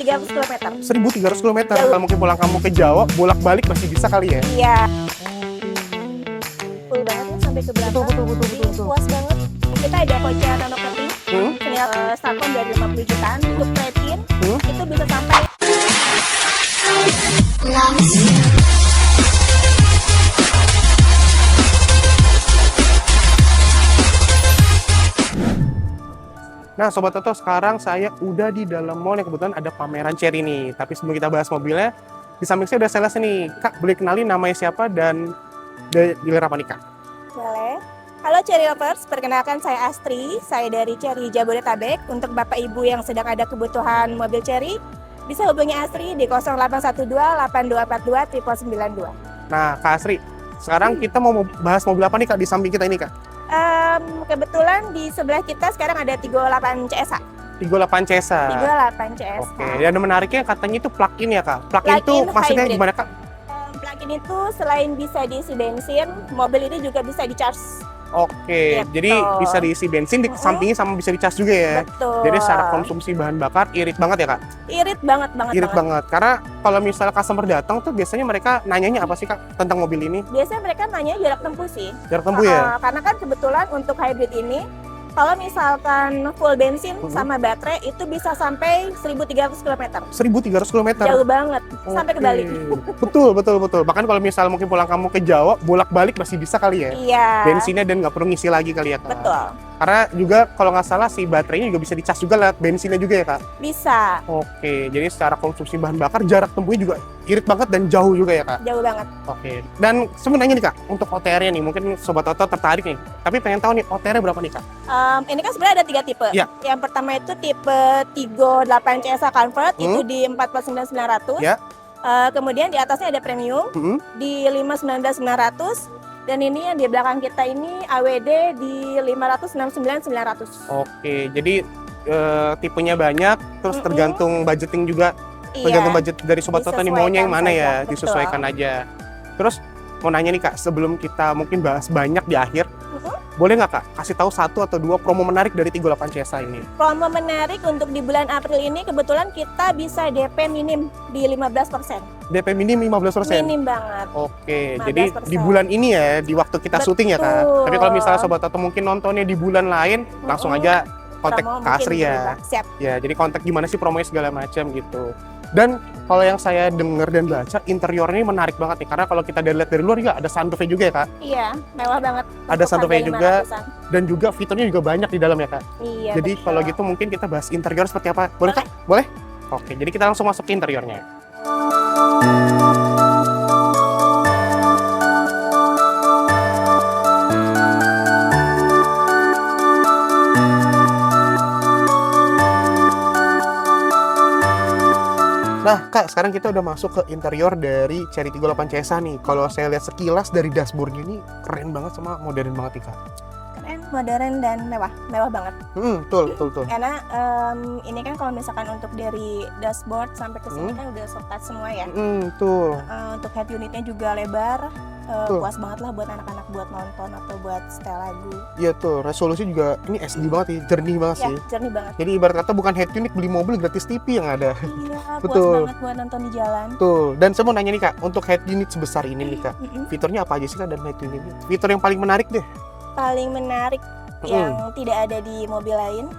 1.300 kilometer. 1.300 kilometer. Kalau mungkin pulang kamu ke Jawa, bolak-balik masih bisa kali ya? Iya. Full banget ya sampai ke belakang. Betul. Puas banget. Kita ada voucher renovating. Senilai startphone dari 50 jutaan. Untuk trade-in, itu bisa sampai Nah Sobat Toto, sekarang saya udah di dalam mall yang kebetulan ada pameran Cherry nih. Tapi sebelum kita bahas mobilnya, di samping saya udah sales nih. Kak, boleh kenalin namanya siapa dan dealer apa nih Kak? boleh. Halo Cherry Lovers, perkenalkan saya Astri. Saya dari Cherry Jabodetabek. Untuk Bapak Ibu yang sedang ada kebutuhan mobil Cherry, bisa hubungi Astri di 0812 8242 992. Nah Kak Asri, sekarang kita mau bahas mobil apa nih Kak di samping kita ini Kak? Kebetulan di sebelah kita sekarang ada 38 CSA. 38 Cesa. 38 CSA. Oke, dan menariknya katanya itu plug-in ya Kak? Plug-in itu Plug-in maksudnya hybrid. gimana Kak? Plug-in itu selain bisa diisi bensin, mobil ini juga bisa di-charge. Oke, Gitu. jadi bisa diisi bensin, di sampingnya sama bisa dicas juga ya? Betul. Jadi secara konsumsi bahan bakar irit banget ya Kak? Irit banget. Irit banget. Karena kalau misalnya customer datang tuh biasanya mereka nanyanya apa sih Kak tentang mobil ini? Biasanya mereka nanya jarak tempuh sih. Jarak tempuh ya? Karena kan kebetulan untuk hybrid ini, kalau misalkan full bensin sama baterai itu bisa sampai 1.300 km. 1.300 km. Jauh banget, sampai ke Bali. Betul. Bahkan kalau misalnya mungkin pulang kamu ke Jawa, bolak-balik masih bisa kali ya? Iya. Bensinnya dan nggak perlu ngisi lagi kali ya Kak? Betul. Karena juga kalau nggak salah si baterainya juga bisa dicas juga lewat bensinnya juga ya Kak? Bisa. Oke, jadi secara konsumsi bahan bakar jarak tempuhnya juga irit banget dan jauh juga ya Kak? Jauh banget. Oke, dan sebenarnya nih Kak, untuk OTR-nya nih, mungkin Sobat Toto tertarik nih, tapi pengen tahu nih OTR-nya berapa nih Kak? Ini kan sebenarnya ada 3 tipe. Ya. Yang pertama itu tipe Tigo 8 CSA Convert, itu di 49.900. Ya. Kemudian di atasnya ada premium di 519.900. Dan ini yang di belakang kita ini AWD di 569.900. Oke, jadi tipenya banyak, terus tergantung budgeting juga, tergantung budget dari Sobat Toto nih maunya yang mana ya, Betul. disesuaikan aja. Terus mau nanya nih Kak, sebelum kita mungkin bahas banyak di akhir, boleh nggak Kak kasih tahu 1 atau 2 promo menarik dari 38 CSA ini? Promo menarik untuk di bulan April ini kebetulan kita bisa DP minim di 15%. DP minim 15%? Minim banget. Oke, 15%. jadi di bulan ini ya, di waktu kita syuting ya Kak? Betul. Tapi kalau misalnya Sobat Toto mungkin nontonnya di bulan lain, langsung aja kontak Promo Kak mungkin Asri ya. berubah. Siap. Ya, jadi kontak gimana sih promonya segala macam gitu. Dan kalau yang saya dengar dan baca, interiornya ini menarik banget nih. Karena kalau kita lihat dari luar juga ada sunroofnya juga ya Kak? Iya, mewah banget. Ada Untuk sunroofnya harga juga, 500-an. dan juga fiturnya juga banyak di dalam ya Kak? Iya, Jadi betul. kalau gitu mungkin kita bahas interior seperti apa. Boleh Kak? Boleh? Oke, jadi kita langsung masuk ke interiornya. Nah Kak, sekarang kita udah masuk ke interior dari Cherry 38 CSA nih. Kalau saya lihat sekilas dari dashboardnya ini keren banget sama modern banget nih Kak. Keren, modern dan mewah banget. Betul. Karena ini kan kalau misalkan untuk dari dashboard sampai ke sini kan udah soft touch semua ya. Betul. Untuk head unitnya juga lebar, Tuh. puas banget lah buat anak-anak buat nonton atau buat setel lagu. Iya tuh, resolusi juga ini SD banget sih, jernih banget Ya, sih. jernih banget. Jadi ibarat kata bukan head unit, beli mobil gratis TV yang ada. Iya, puas Betul. banget buat nonton di jalan. Tuh, dan saya mau nanya nih Kak, untuk head unit sebesar ini nih Kak, fiturnya apa aja sih Kak dan head unit ini? Fitur yang paling menarik deh. Paling menarik yang tidak ada di mobil lain.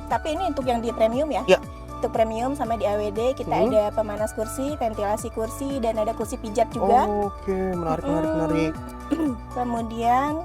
Tapi ini untuk yang di premium ya. Ya. Untuk premium sama di AWD kita ada pemanas kursi, ventilasi kursi, dan ada kursi pijat juga. Oke, menarik. Kemudian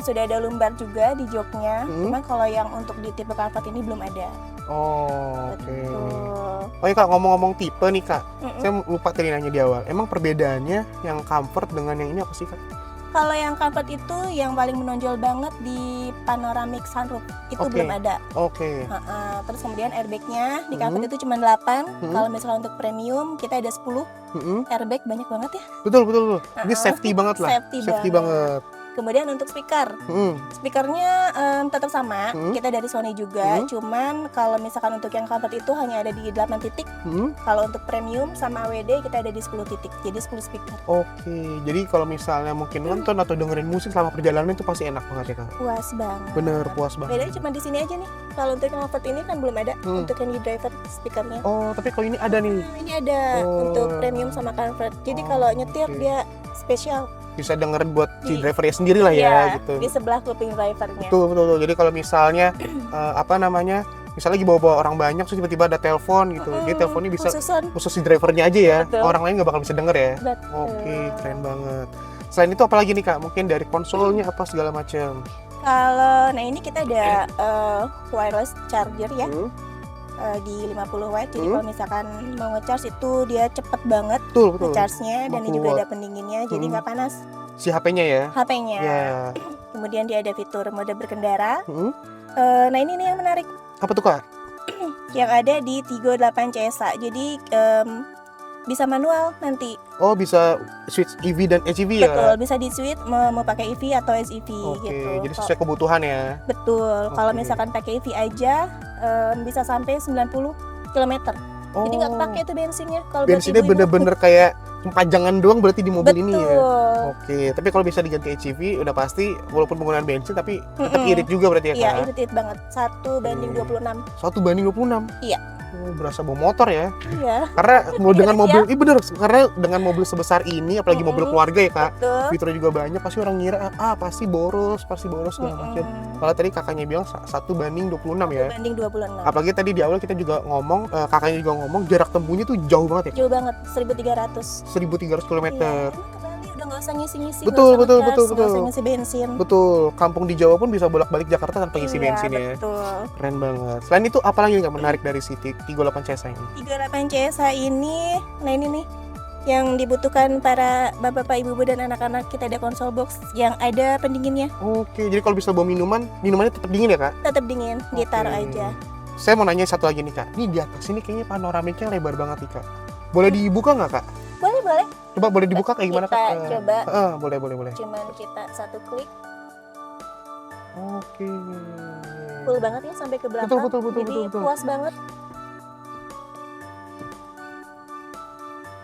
sudah ada lumbar juga di joknya. Cuman kalau yang untuk di tipe comfort ini belum ada. Oke. Betul. Oh iya Kak, ngomong-ngomong tipe nih Kak, saya lupa tadi nanya di awal. Emang perbedaannya yang comfort dengan yang ini apa sih Kak? Kalau yang comfort itu yang paling menonjol banget di panoramic sunroof itu belum ada. Oke. Terus kemudian airbagnya di comfort itu cuma 8. Kalau misalnya untuk premium kita ada 10. Airbag banyak banget ya. Betul. Ini safety banget lah. Safety banget. Kemudian untuk speaker, speakernya tetap sama, kita dari Sony juga, cuman kalau misalkan untuk yang comfort itu hanya ada di 8 titik. Kalau untuk premium sama AWD kita ada di 10 titik, jadi 10 speaker. Oke, jadi kalau misalnya mungkin nonton atau dengerin musik selama perjalanan itu pasti enak banget ya Kak? Puas banget. Bener, puas banget. Bedanya cuma di sini aja nih. Kalau untuk yang comfort ini kan belum ada untuk yang di driver speakernya. Oh, tapi kalau ini ada nih. Ini ada untuk premium sama comfort. Jadi kalau nyetir dia spesial. Bisa dengerin buat si drivernya sendiri lah ya, gitu. Di sebelah kuping drivernya. Betul. Jadi kalau misalnya misalnya lagi bawa orang banyak, terus tiba-tiba ada telepon gitu, dia teleponnya bisa khusus si drivernya aja ya. Betul. Orang lain nggak bakal bisa denger ya. Betul. Oke, keren banget. Selain itu apa lagi nih Kak? Mungkin dari konsolnya apa segala macam. Nah ini kita ada wireless charger ya. Di 50 watt, jadi kalau misalkan mau nge-charge itu dia cepet banget nge-charge-nya, dan ini juga ada pendinginnya, jadi nggak panas. Si HP-nya ya? HP-nya. Yeah. Kemudian dia ada fitur mode berkendara. Nah ini nih yang menarik. Apa tuh Kak? Yang ada di Tigo 8 CSA, jadi bisa manual nanti. Oh, bisa switch EV dan HEV ya? Betul, bisa di switch mau pakai EV atau SEV gitu. Jadi sesuai kebutuhan ya? Betul, kalau misalkan pakai EV aja bisa sampai 90 km. Jadi nggak kepake itu bensinnya. Kalau bensinnya bener-bener kayak pajangan doang berarti di mobil ini ya? Oke, tapi kalau bisa diganti HEV udah pasti walaupun penggunaan bensin tapi tetap irit juga berarti ya Kak? Iya, irit banget. 1:26. 1:26? Iya. Oh, berasa bawa motor ya? Iya. Karena dengan mobil, bener, karena dengan mobil sebesar ini, apalagi mobil keluarga ya Kak, fiturnya juga banyak, pasti orang ngira pasti boros segala macam. Kalau tadi kakaknya bilang 1:26 ya? 1:26. Apalagi tadi di awal kita juga ngomong, kakaknya juga ngomong jarak tempuhnya tuh jauh banget ya? Jauh banget, 1.300. 1.300 km. Iya, udah nggak usah ngisi-ngisi, betul. nggak usah ngisi bensin. Betul, kampung di Jawa pun bisa bolak-balik Jakarta tanpa ngisi bensin ya. Betul. Keren banget. Selain itu apa lagi nggak menarik dari si Tigo 8 CSA ini? Tigo 8 CSA ini, nah ini nih yang dibutuhkan para bapak, ibu, dan anak-anak, kita ada konsol box yang ada pendinginnya. Oke, jadi kalau bisa bawa minumannya tetap dingin ya Kak? Tetap dingin, ditaruh aja. Saya mau nanya satu lagi nih Kak, ini di atas ini kayaknya panoramiknya lebar banget nih Kak. Boleh dibuka nggak Kak? Boleh. Coba boleh dibuka kayak gimana Kak? Kita coba. Boleh. Cuman kita satu klik. Oke. Full banget ya sampai ke belakang. Betul. Jadi puas banget.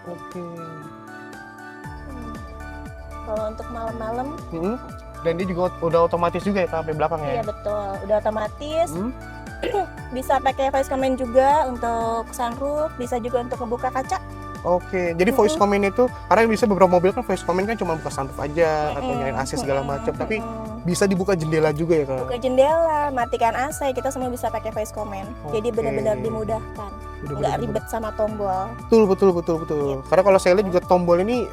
Oke. Kalau untuk malam-malam. Dan dia juga udah otomatis juga ya sampai belakang ya? Iya betul, udah otomatis. Bisa pakai voice command juga untuk sunroof, bisa juga untuk membuka kaca. Oke, jadi voice command itu karena bisa beberapa mobil kan voice command kan cuma buka sunroof aja atau nyalain AC segala macam, tapi bisa dibuka jendela juga ya Kak? Buka jendela, matikan AC, kita semua bisa pakai voice command. Jadi benar-benar dimudahkan, nggak ribet sama tombol. Betul. Karena kalau saya lihat juga tombol ini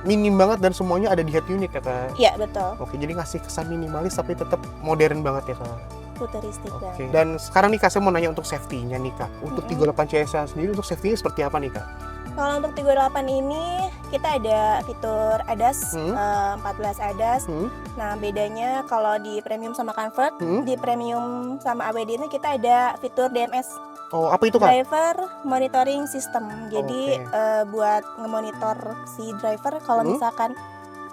minim banget dan semuanya ada di head unit ya Kak? Iya betul. Oke, jadi ngasih kesan minimalis tapi tetap modern banget ya Kak? Futuristik banget. Dan sekarang nih Kak, saya mau nanya untuk safety-nya nih Kak. Untuk Tigo 8 CSA sendiri untuk safety-nya seperti apa nih Kak? Kalau untuk Tigo 8 ini kita ada fitur ADAS, 14 ADAS. Nah bedanya kalau di premium sama comfort, di premium sama AWD ini kita ada fitur DMS. Oh, apa itu Kak? Driver Monitoring System. Jadi buat ngemonitor si driver kalau misalkan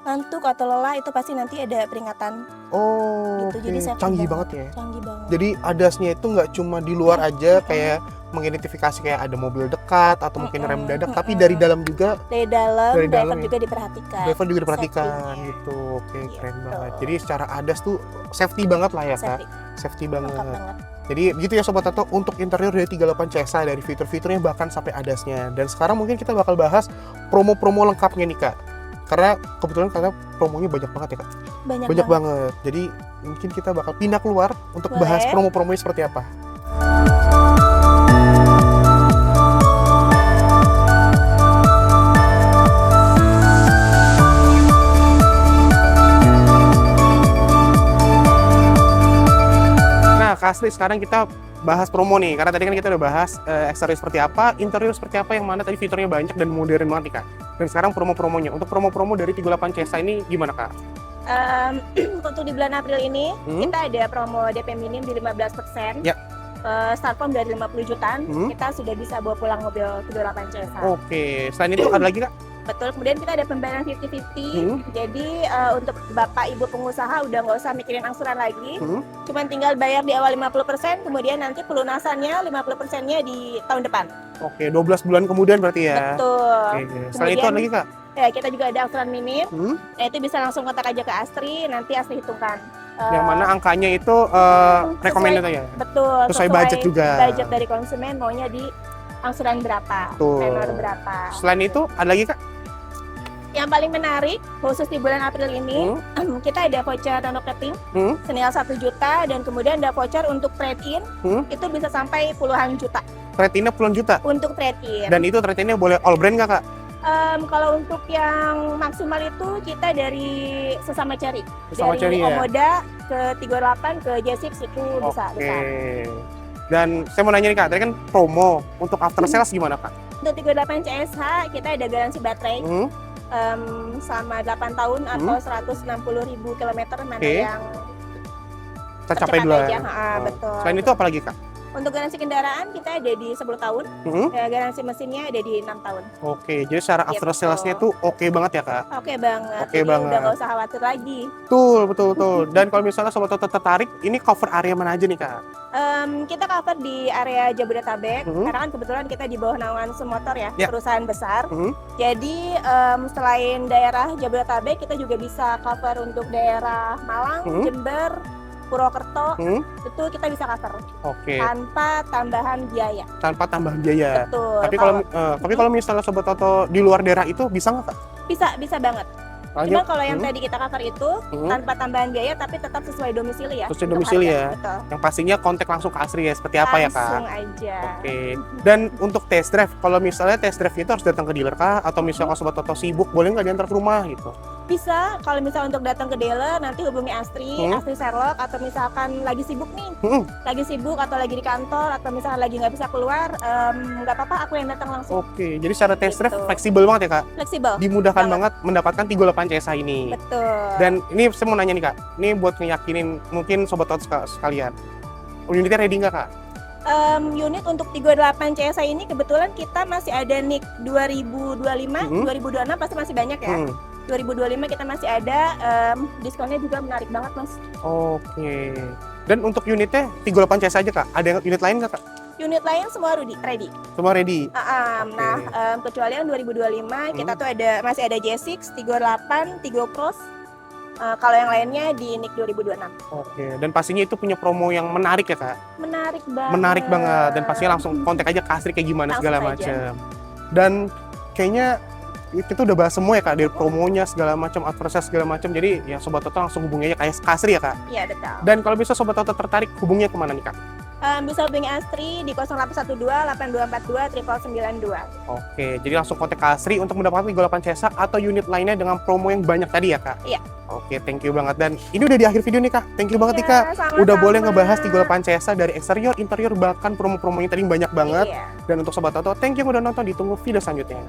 ngantuk atau lelah itu pasti nanti ada peringatan. Oh, gitu. Jadi canggih banget ya. Canggih banget. Jadi ADAS-nya itu nggak cuma di luar aja kayak mengidentifikasi kayak ada mobil dekat atau mungkin rem mendadak, tapi dari dalam juga. Dari dalam driver ya? juga diperhatikan. Driver juga diperhatikan gitu. Oke, keren banget. Jadi secara ADAS tuh safety banget lah ya Kak. Safety banget. Jadi gitu ya Sobat Tato untuk interior dari 38 CSA, dari fitur-fiturnya bahkan sampai ADAS-nya. Dan sekarang mungkin kita bakal bahas promo-promo lengkapnya nih Kak. Karena kebetulan promonya banyak banget ya Kak. Banyak banget. Jadi mungkin kita bakal pindah keluar untuk bahas promo-promonya seperti apa. Nah Kak Astri, sekarang kita bahas promo nih, karena tadi kan kita udah bahas eksterior seperti apa, interior seperti apa, yang mana tadi fiturnya banyak dan modern banget nih Kak. Dan sekarang promo-promonya, untuk promo-promo dari 38 CSA ini gimana Kak? Untuk di bulan April ini kita ada promo DP minim di 15%. Ya. Start form dari 50 jutaan, kita sudah bisa bawa pulang mobil 38 CSA. Oke, selain itu ada lagi Kak? Betul, kemudian kita ada pembayaran 50-50. Hmm. Jadi untuk Bapak Ibu pengusaha udah nggak usah mikirin angsuran lagi. Hmm. Cuman tinggal bayar di awal 50%, kemudian nanti pelunasannya 50%-nya di tahun depan. Oke, 12 bulan kemudian berarti ya. Betul. Oke. Selain itu ada lagi Kak? Ya, kita juga ada angsuran minim. Hmm. Nah, itu bisa langsung kontak aja ke Astri, nanti Astri hitungkan. Yang mana angkanya itu recommended ya? Betul. Sesuai budget juga. Budget dari konsumen maunya di angsuran berapa, Betul. tenor berapa. Selain itu ada lagi Kak? Yang paling menarik khusus di bulan April ini, kita ada voucher renovating senilai 1 juta dan kemudian ada voucher untuk trade-in, itu bisa sampai puluhan juta. Trade-innya puluhan juta? Untuk trade-in. Dan itu trade-innya boleh all brand nggak Kak? Kalau untuk yang maksimal itu kita dari sesama Cherry. Sesama dari Cherry ya? Omoda ke 38 ke J6 itu bisa. Dan saya mau nanya nih Kak, tadi kan promo untuk after sales gimana Kak? Untuk 38 CSH kita ada garansi baterai selama 8 tahun atau 160.000 kilometer mana yang tercapai tercepat duluan. aja. Betul. Selain itu apa lagi Kak? Untuk garansi kendaraan kita ada di 10 tahun, garansi mesinnya ada di 6 tahun. Oke, jadi secara after sales-nya tuh oke banget ya Kak? Oke banget, Oke jadi banget. udah gak usah khawatir lagi. Betul. Dan kalau misalnya Sobat Toto tertarik, ini cover area mana aja nih Kak? Kita cover di area Jabodetabek, karena kan kebetulan kita di bawah naungan Sumotor ya, perusahaan besar. Jadi selain daerah Jabodetabek, kita juga bisa cover untuk daerah Malang, Jember, Purwokerto, itu kita bisa cover. Oke. Tanpa tambahan biaya. Tanpa tambahan biaya. Betul. Tapi kalau misalnya Sobat Toto di luar daerah itu bisa nggak Kak? Bisa banget. Cuma kalau yang tadi kita cover itu tanpa tambahan biaya tapi tetap sesuai domisili ya. Sesuai domisili ya. Betul. Yang pastinya kontak langsung ke Astri ya, seperti apa ya Kak? Langsung aja. Oke. Dan untuk test drive, kalau misalnya test drive itu harus datang ke dealer kah? Atau misalnya kalau Sobat Toto sibuk, boleh nggak diantar ke rumah gitu? Bisa, kalau misalnya untuk datang ke dealer nanti hubungi Astri Sherlock, atau misalkan lagi sibuk nih, lagi sibuk atau lagi di kantor atau misalkan lagi nggak bisa keluar, nggak apa-apa aku yang datang langsung. Oke, jadi secara test drive fleksibel banget ya Kak? Fleksibel. Dimudahkan banget mendapatkan 38 CSA ini. Betul. Dan ini saya mau nanya nih Kak, ini buat ngeyakinin mungkin Sobat Toto sekalian, unitnya ready nggak Kak? Unit untuk 38 CSA ini kebetulan kita masih ada NIK 2025, 2026 pasti masih banyak ya. 2025 kita masih ada, diskonnya juga menarik banget Mas. Oke. Dan untuk unitnya 38 CS aja Kak? Ada unit lain nggak Kak? Unit lain semua ready. Semua ready? Nah, kecuali yang 2025 kita tuh masih ada J6, 38, Tigo Cross. Kalau yang lainnya di NIK 2026. Oke, dan pastinya itu punya promo yang menarik ya Kak? Menarik banget. Dan pastinya langsung kontak aja ke Astri kayak gimana Langsung segala aja. macam. Dan kayaknya kita udah bahas semua ya Kak, dari promonya segala macam, advertising segala macam. Jadi ya Sobat Toto langsung hubungi aja kayak Astri ya Kak? Iya betul. Dan kalau bisa Sobat Toto tertarik, hubunginya kemana nih Kak? Bisa hubungi Astri di 0812 8242 9992. Oke, jadi langsung kontak ke Astri untuk mendapatkan 38 CSA atau unit lainnya dengan promo yang banyak tadi ya Kak? Iya. Oke, thank you banget. Dan ini udah di akhir video nih Kak. Thank you banget nih Kak. Sama-sama. Udah boleh ngebahas 38 CSA dari eksterior, interior, bahkan promo-promonya tadi banyak banget. Iya. Dan untuk Sobat Toto, thank you yang udah nonton. Ditunggu video selanjutnya.